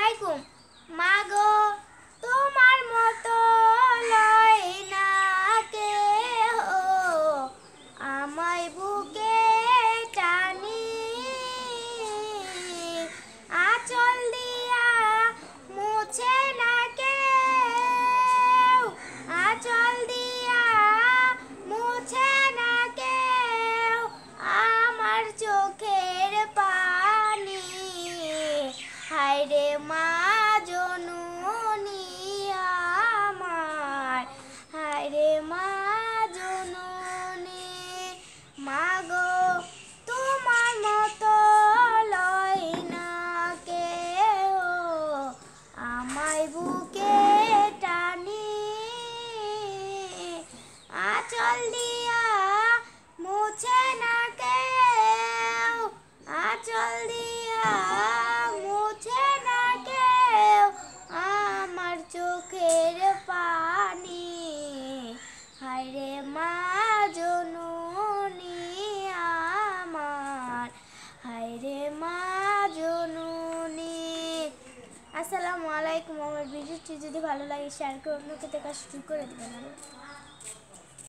আলাইকুম। মাগো তোমার মতো লয় না কেহ, আমায় বুকে টানি আঁচল দিয়া মুছে না কেউ, আঁচল দিয়া মুছে না কেউ আমার চোখের পানি। হায়রে মা জননী আমার, হায়রে মা জননী। মাগো তোমার মতো লয় না কেউ, আমায় বুকে টানি আঁচল দিয়া মুছে না কেউ, আঁচল দিয়া মুছে না কেউ আমার চোখের পানি। হায়রে মা জননী আমার, হায়রে মা জননী। আসসালামু আলাইকুম। আমার ভিডিওটি যদি ভালো লাগে শেয়ার করে অন্যকে দেখার সুযোগ করে দেবেন।